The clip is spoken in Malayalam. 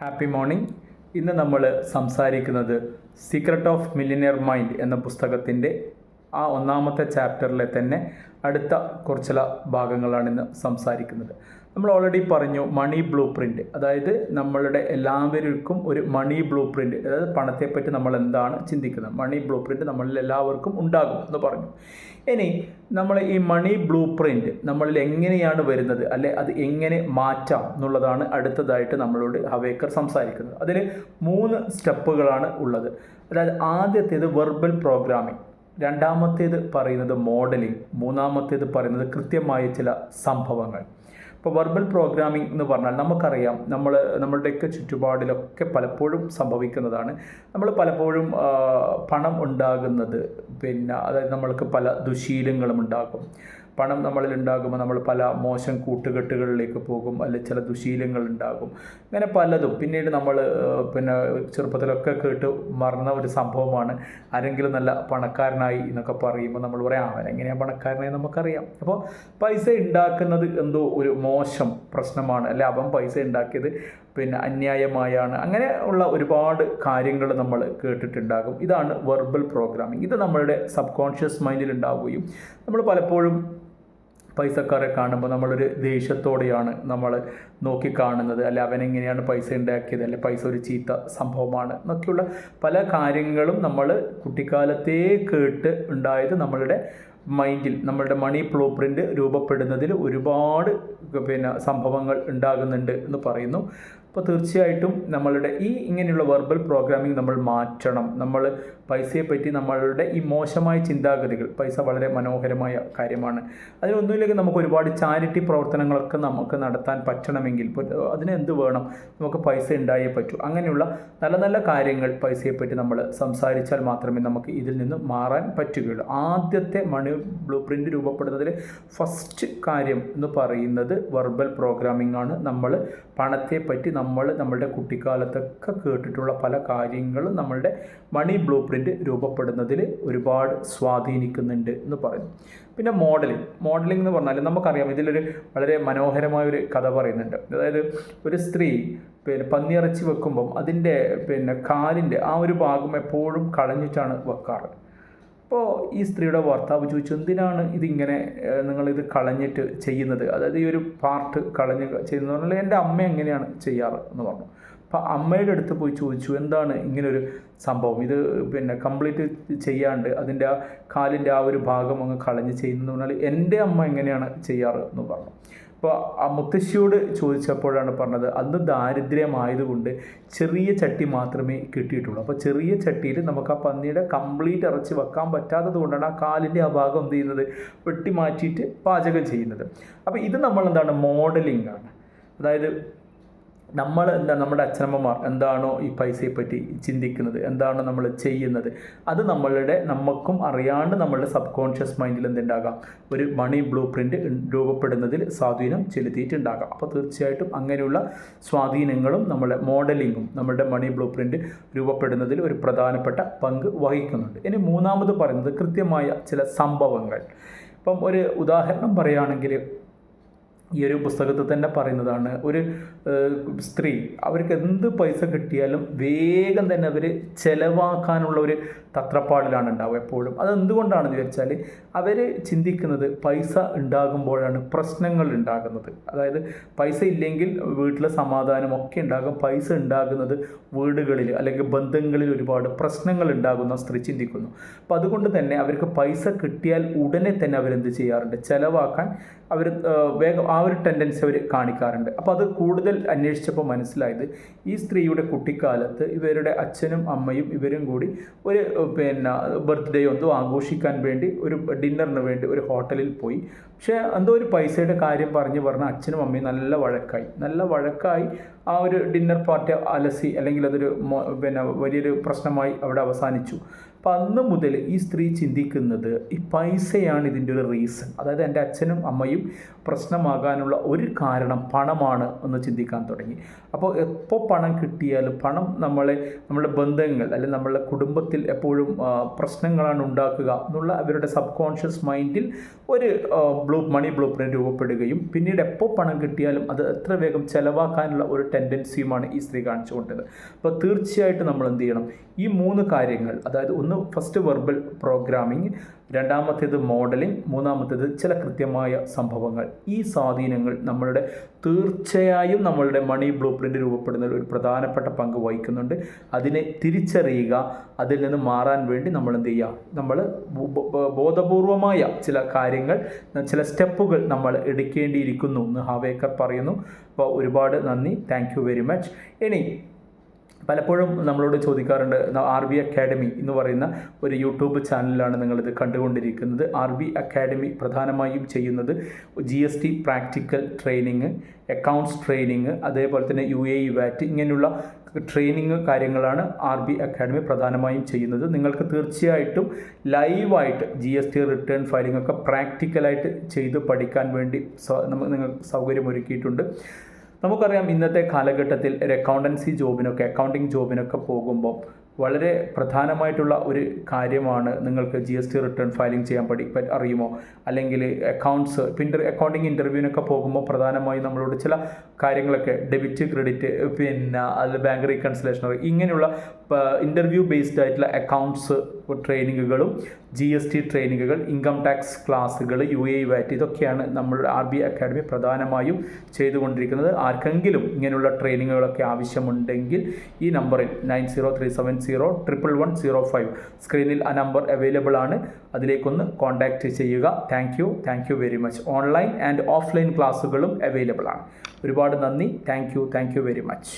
Happy morning. ഇന്ന് നമ്മൾ സംസാരിക്കുന്നത് സീക്രട്ട് ഓഫ് മില്ലിയനെയർ മൈൻഡ് എന്ന പുസ്തകത്തിൻ്റെ ആ ഒന്നാമത്തെ ചാപ്റ്ററിലെ തന്നെ അടുത്ത കുറച്ചില ഭാഗങ്ങളാണ് ഇന്ന് സംസാരിക്കുന്നത്. നമ്മൾ ഓൾറെഡി പറഞ്ഞു മണി ബ്ലൂ പ്രിൻ്റ്, അതായത് നമ്മളുടെ എല്ലാവർക്കും ഒരു മണി ബ്ലൂ പ്രിൻ്റ്, അതായത് പണത്തെപ്പറ്റി നമ്മൾ എന്താണ് ചിന്തിക്കുന്നത്, മണി ബ്ലൂ പ്രിൻ്റ് നമ്മളിൽ എല്ലാവർക്കും ഉണ്ടാകും എന്ന് പറഞ്ഞു. ഇനി നമ്മൾ ഈ മണി ബ്ലൂ പ്രിൻ്റ് നമ്മളിൽ എങ്ങനെയാണ് വരുന്നത്, അല്ലെ അത് എങ്ങനെ മാറ്റാം എന്നുള്ളതാണ് അടുത്തതായിട്ട് നമ്മളോട് ഹവേക്കർ സംസാരിക്കുന്നത്. അതിൽ 3 സ്റ്റെപ്പുകളാണ് ഉള്ളത്. അതായത് ആദ്യത്തേത് വെർബൽ പ്രോഗ്രാമിംഗ്, രണ്ടാമത്തേത് പറയുന്നത് മോഡലിംഗ്, മൂന്നാമത്തേത് പറയുന്നത് കൃത്യമായ ചില സംഭവങ്ങൾ. ഇപ്പോൾ വെർബൽ പ്രോഗ്രാമിംഗ് എന്ന് പറഞ്ഞാൽ നമുക്കറിയാം, നമ്മളുടെയൊക്കെ ചുറ്റുപാടിലൊക്കെ പലപ്പോഴും സംഭവിക്കുന്നതാണ്. നമ്മൾ പലപ്പോഴും പണം ഉണ്ടാകുന്നത് അതായത് നമ്മൾക്ക് പല ദുശീലങ്ങളും ഉണ്ടാകും. പണം നമ്മളിൽ ഉണ്ടാകുമ്പോൾ നമ്മൾ പല മോശം കൂട്ടുകെട്ടുകളിലേക്ക് പോകും, അല്ലെങ്കിൽ ചില ദുശീലങ്ങൾ ഉണ്ടാകും. അങ്ങനെ പലതും പിന്നീട് നമ്മൾ ചെറുപ്പത്തിലൊക്കെ കേട്ട് മറന്ന ഒരു സംഭവമാണ്, ആരെങ്കിലും നല്ല പണക്കാരനായി എന്നൊക്കെ പറയുമ്പോൾ നമ്മൾ പറയാം അവനെങ്ങനെയാണ് പണക്കാരനായി നമുക്കറിയാം. അപ്പോൾ പൈസ ഉണ്ടാക്കുന്നത് എന്തോ ഒരു മോശം പ്രശ്നമാണ്, അല്ലെ അവൻ പൈസ ഉണ്ടാക്കിയത് അന്യായമായാണ്. അങ്ങനെ ഉള്ള ഒരുപാട് കാര്യങ്ങൾ നമ്മൾ കേട്ടിട്ടുണ്ടാകും. ഇതാണ് വെർബൽ പ്രോഗ്രാമിംഗ്. ഇത് നമ്മളുടെ സബ് കോൺഷ്യസ് മൈൻഡിൽ ഉണ്ടാവുകയും നമ്മൾ പലപ്പോഴും പൈസക്കാരെ കാണുമ്പോൾ നമ്മളൊരു ദേഷ്യത്തോടെയാണ് നമ്മൾ നോക്കിക്കാണുന്നത്, അല്ലെ അവനെങ്ങനെയാണ് പൈസ ഉണ്ടാക്കിയത്, അല്ലെ പൈസ ഒരു ചീത്ത സംഭവമാണ് എന്നൊക്കെയുള്ള പല കാര്യങ്ങളും നമ്മൾ കുട്ടിക്കാലത്തേ കേട്ട് ഉണ്ടായത് നമ്മളുടെ മൈൻഡിൽ, നമ്മളുടെ മണി ബ്ലൂ പ്രിൻ്റ് രൂപപ്പെടുന്നതിൽ ഒരുപാട് സംഭവങ്ങൾ ഉണ്ടാകുന്നുണ്ട് എന്ന് പറയുന്നു. അപ്പോൾ തീർച്ചയായിട്ടും നമ്മളുടെ ഇങ്ങനെയുള്ള വെർബൽ പ്രോഗ്രാമിംഗ് നമ്മൾ മാറ്റണം. നമ്മൾ പൈസയെപ്പറ്റി നമ്മളുടെ ഈ മോശമായ ചിന്താഗതികൾ, പൈസ വളരെ മനോഹരമായ കാര്യമാണ്, അതിനൊന്നുമില്ലെങ്കിൽ നമുക്ക് ഒരുപാട് ചാരിറ്റി പ്രവർത്തനങ്ങളൊക്കെ നമുക്ക് നടത്താൻ പറ്റണമെങ്കിൽ അതിന് എന്ത് വേണം, നമുക്ക് പൈസ ഉണ്ടായേ പറ്റൂ. അങ്ങനെയുള്ള നല്ല നല്ല കാര്യങ്ങൾ പൈസയെപ്പറ്റി നമ്മൾ സംസാരിച്ചാൽ മാത്രമേ നമുക്ക് ഇതിൽ നിന്ന് മാറാൻ പറ്റുകയുള്ളൂ. ആദ്യത്തെ മണി ബ്ലൂ പ്രിൻ്റ് രൂപപ്പെടുന്നതിൽ ഫസ്റ്റ് കാര്യം എന്ന് പറയുന്നത് വെർബൽ പ്രോഗ്രാമിംഗ് ആണ്. നമ്മൾ പണത്തെപ്പറ്റി നമ്മളുടെ കുട്ടിക്കാലത്തൊക്കെ കേട്ടിട്ടുള്ള പല കാര്യങ്ങളും നമ്മളുടെ മണി ബ്ലൂ പ്രിൻ്റ് രൂപപ്പെടുന്നതിൽ ഒരുപാട് സ്വാധീനിക്കുന്നുണ്ട് എന്ന് പറയുന്നു. പിന്നെ മോഡലിംഗ് എന്ന് പറഞ്ഞാൽ നമുക്കറിയാം, ഇതിലൊരു വളരെ മനോഹരമായൊരു കഥ പറയുന്നുണ്ട്. അതായത് ഒരു സ്ത്രീ പന്നിയിറച്ചി വെക്കുമ്പം അതിൻ്റെ കാലിൻ്റെ ആ ഒരു ഭാഗം എപ്പോഴും കളഞ്ഞിട്ടാണ് വെക്കാറ്. അപ്പോൾ ഈ സ്ത്രീയുടെ ഭർത്താവ് ചോദിച്ചു, എന്തിനാണ് ഇതിങ്ങനെ നിങ്ങളിത് കളഞ്ഞിട്ട് ചെയ്യുന്നത്, അതായത് ഈ ഒരു പാർട്ട് കളഞ്ഞ് ചെയ്യുന്നത് പറഞ്ഞാൽ എൻ്റെ അമ്മ എങ്ങനെയാണ് ചെയ്യാറ് എന്ന് പറഞ്ഞു. അപ്പോൾ അമ്മയുടെ അടുത്ത് പോയി ചോദിച്ചു, എന്താണ് ഇങ്ങനൊരു സംഭവം, ഇത് കംപ്ലീറ്റ് ചെയ്യാണ്ട് അതിൻ്റെ ആ കാലിൻ്റെ ആ ഒരു ഭാഗം അങ്ങ് കളഞ്ഞ് ചെയ്യുന്നത് പറഞ്ഞാൽ എൻ്റെ അമ്മ എങ്ങനെയാണ് ചെയ്യാറ് എന്ന് പറഞ്ഞു. അപ്പോൾ ആ മുത്തശ്ശിയോട് ചോദിച്ചപ്പോഴാണ് പറഞ്ഞത്, അന്ന് ദാരിദ്ര്യമായതുകൊണ്ട് ചെറിയ ചട്ടി മാത്രമേ കിട്ടിയിട്ടുള്ളൂ. അപ്പോൾ ചെറിയ ചട്ടിയിൽ നമുക്ക് ആ പന്നിയുടെ കംപ്ലീറ്റ് ഇറച്ചി വെക്കാൻ പറ്റാത്തത് കൊണ്ടാണ് ആ കാലിൻ്റെ ആ ഭാഗം എന്ത് ചെയ്യുന്നത്, വെട്ടി മാറ്റിയിട്ട് പാചകം ചെയ്യുന്നത്. അപ്പോൾ ഇത് നമ്മളെന്താണ്, മോഡലിംഗ് ആണ്. അതായത് നമ്മുടെ അച്ഛനമ്മമാർ എന്താണോ ഈ പൈസയെപ്പറ്റി ചിന്തിക്കുന്നത്, എന്താണോ നമ്മൾ ചെയ്യുന്നത്, അത് നമുക്കും അറിയാണ്ട് നമ്മളുടെ സബ് കോൺഷ്യസ് മൈൻഡിൽ എന്തുണ്ടാകാം, ഒരു മണി ബ്ലൂ പ്രിൻ്റ് രൂപപ്പെടുന്നതിൽ സ്വാധീനം ചെലുത്തിയിട്ടുണ്ടാകാം. അപ്പോൾ തീർച്ചയായിട്ടും അങ്ങനെയുള്ള സ്വാധീനങ്ങളും നമ്മുടെ മോഡലിങ്ങും നമ്മളുടെ മണി ബ്ലൂ പ്രിൻ്റ് രൂപപ്പെടുന്നതിൽ ഒരു പ്രധാനപ്പെട്ട പങ്ക് വഹിക്കുന്നുണ്ട്. ഇനി മൂന്നാമത് പറയുന്നത് കൃത്യമായ ചില സംഭവങ്ങൾ. ഇപ്പം ഒരു ഉദാഹരണം പറയുകയാണെങ്കിൽ, ഈ ഒരു പുസ്തകത്തിൽ തന്നെ പറയുന്നതാണ്, ഒരു സ്ത്രീ അവർക്ക് എന്ത് പൈസ കിട്ടിയാലും വേഗം തന്നെ അവർ ചിലവാക്കാനുള്ള ഒരു തത്രപ്പാടിലാണ് ഉണ്ടാവുക എപ്പോഴും. അതെന്തുകൊണ്ടാണെന്ന് ചോദിച്ചാൽ അവർ ചിന്തിക്കുന്നത് പൈസ ഉണ്ടാകുമ്പോഴാണ് പ്രശ്നങ്ങൾ ഉണ്ടാകുന്നത്. അതായത് പൈസ ഇല്ലെങ്കിൽ വീട്ടിലെ സമാധാനമൊക്കെ ഉണ്ടാകും, പൈസ ഉണ്ടാകുന്നത് വീടുകളിൽ അല്ലെങ്കിൽ ബന്ധങ്ങളിൽ ഒരുപാട് പ്രശ്നങ്ങൾ ഉണ്ടാകുന്ന സ്ത്രീ ചിന്തിക്കുന്നു. അപ്പോൾ അതുകൊണ്ട് തന്നെ അവർക്ക് പൈസ കിട്ടിയാൽ ഉടനെ തന്നെ അവരെന്ത് ചെയ്യാറുണ്ട്, ചിലവാക്കാൻ അവർ വേഗം ആ ഒരു ടെൻഡൻസി അവർ കാണിക്കാറുണ്ട്. അപ്പോൾ അത് കൂടുതൽ അന്വേഷിച്ചപ്പോൾ മനസ്സിലായത്, ഈ സ്ത്രീയുടെ കുട്ടിക്കാലത്ത് ഇവരുടെ അച്ഛനും അമ്മയും ഇവരും കൂടി ഒരു ബർത്ത്ഡേ എന്തോ ആഘോഷിക്കാൻ വേണ്ടി ഒരു ഡിന്നറിന് വേണ്ടി ഒരു ഹോട്ടലിൽ പോയി. പക്ഷേ എന്തോ ഒരു പൈസയുടെ കാര്യം പറഞ്ഞ് അച്ഛനും അമ്മയും നല്ല വഴക്കായി ആ ഒരു ഡിന്നർ പാർട്ടി അലസി, അല്ലെങ്കിൽ അതൊരു വലിയൊരു പ്രശ്നമായി അവിടെ അവസാനിച്ചു. അപ്പം അന്ന് മുതൽ ഈ സ്ത്രീ ചിന്തിക്കുന്നത് ഈ പൈസയാണ് ഇതിൻ്റെ ഒരു റീസൺ, അതായത് എൻ്റെ അച്ഛനും അമ്മയും പ്രശ്നമാകാനുള്ള ഒരു കാരണം പണമാണ് എന്ന് ചിന്തിക്കാൻ തുടങ്ങി. അപ്പോൾ എപ്പോൾ പണം കിട്ടിയാലും പണം നമ്മുടെ ബന്ധങ്ങൾ അല്ലെങ്കിൽ നമ്മളുടെ കുടുംബത്തിൽ എപ്പോഴും പ്രശ്നങ്ങളാണ് ഉണ്ടാക്കുക എന്നുള്ള അവരുടെ സബ് കോൺഷ്യസ് മൈൻഡിൽ ഒരു മണി ബ്ലൂ പ്രിൻ്റ് രൂപപ്പെടുകയും പിന്നീട് എപ്പോൾ പണം കിട്ടിയാലും അത് എത്ര വേഗം ചിലവാക്കാനുള്ള ഒരു ടെൻഡൻസിയുമാണ് ഈ സ്ത്രീ കാണിച്ചുകൊണ്ടത്. അപ്പോൾ തീർച്ചയായിട്ടും നമ്മൾ എന്ത് ചെയ്യണം, ഈ 3 കാര്യങ്ങൾ, അതായത് ഒന്ന് ഫസ്റ്റ് വെർബൽ പ്രോഗ്രാമിംഗ്, രണ്ടാമത്തേത് മോഡലിംഗ്, മൂന്നാമത്തേത് ചില കൃത്യമായ സംഭവങ്ങൾ. ഈ സ്വാധീനങ്ങൾ നമ്മളുടെ തീർച്ചയായും നമ്മളുടെ മണി ബ്ലൂ പ്രിൻ്റ് രൂപപ്പെടുന്നതിൽ ഒരു പ്രധാനപ്പെട്ട പങ്ക് വഹിക്കുന്നുണ്ട്. അതിനെ തിരിച്ചറിയുക, അതിൽ നിന്ന് മാറാൻ വേണ്ടി നമ്മൾ എന്ത് ചെയ്യുക, നമ്മൾ ബോധപൂർവമായ ചില കാര്യങ്ങൾ, ചില സ്റ്റെപ്പുകൾ നമ്മൾ എടുക്കേണ്ടിയിരിക്കുന്നു എന്ന് ഹാവേക്കർ പറയുന്നു. അപ്പോൾ ഒരുപാട് നന്ദി, താങ്ക് യു വെരി മച്ച്. ഇനി പലപ്പോഴും നമ്മളോട് ചോദിക്കാറുണ്ട്, RB അക്കാഡമി എന്ന് പറയുന്ന ഒരു യൂട്യൂബ് ചാനലിലാണ് നിങ്ങളിത് കണ്ടുകൊണ്ടിരിക്കുന്നത്. RB അക്കാഡമി പ്രധാനമായും ചെയ്യുന്നത് GST practical training, accounts training, അതേപോലെ തന്നെ UAE VAT ഇങ്ങനെയുള്ള ട്രെയിനിങ് കാര്യങ്ങളാണ് RB അക്കാഡമി പ്രധാനമായും ചെയ്യുന്നത്. നിങ്ങൾക്ക് തീർച്ചയായിട്ടും ലൈവായിട്ട് GST റിട്ടേൺ ഫയലിംഗ് ഒക്കെ പ്രാക്ടിക്കലായിട്ട് ചെയ്ത് പഠിക്കാൻ വേണ്ടി നിങ്ങൾക്ക് സൗകര്യമൊരുക്കിയിട്ടുണ്ട്. നമുക്കറിയാം, ഇന്നത്തെ കാലഘട്ടത്തിൽ ഒരു അക്കൗണ്ടിങ് ജോബിനൊക്കെ പോകുമ്പോൾ വളരെ പ്രധാനമായിട്ടുള്ള ഒരു കാര്യമാണ് നിങ്ങൾക്ക് GST റിട്ടേൺ ഫയലിംഗ് ചെയ്യാൻ അറിയുമോ, അല്ലെങ്കിൽ അക്കൗണ്ടിങ് ഇൻ്റർവ്യൂവിനൊക്കെ പോകുമ്പോൾ പ്രധാനമായും നമ്മളോട് ചില കാര്യങ്ങളൊക്കെ ഡെബിറ്റ്, ക്രെഡിറ്റ്, പിന്നെ അതിൽ ബാങ്ക് റീകൺസിലേഷൻ, ഇങ്ങനെയുള്ള ഇൻ്റർവ്യൂ ബേസ്ഡ് ആയിട്ടുള്ള അക്കൗണ്ട്സ് ട്രെയിനിങ്ങുകളും GST ട്രെയിനിങ്ങുകൾ, ഇൻകം ടാക്സ് ക്ലാസ്സുകൾ, UAE VAT ഇതൊക്കെയാണ് നമ്മളുടെ RB അക്കാഡമി പ്രധാനമായും ചെയ്തുകൊണ്ടിരിക്കുന്നത്. ആർക്കെങ്കിലും ഇങ്ങനെയുള്ള ട്രെയിനിങ്ങുകളൊക്കെ ആവശ്യമുണ്ടെങ്കിൽ ഈ നമ്പറിൽ 9037011105 സ്ക്രീനിൽ ആ നമ്പർ അവൈലബിൾ ആണ്. അതിലേക്കൊന്ന് കോൺടാക്റ്റ് ചെയ്യുക. Thank you very much. Online and offline ക്ലാസ്സുകളും അവൈലബിൾ ആണ്. ഒരുപാട് നന്ദി. Thank you very much.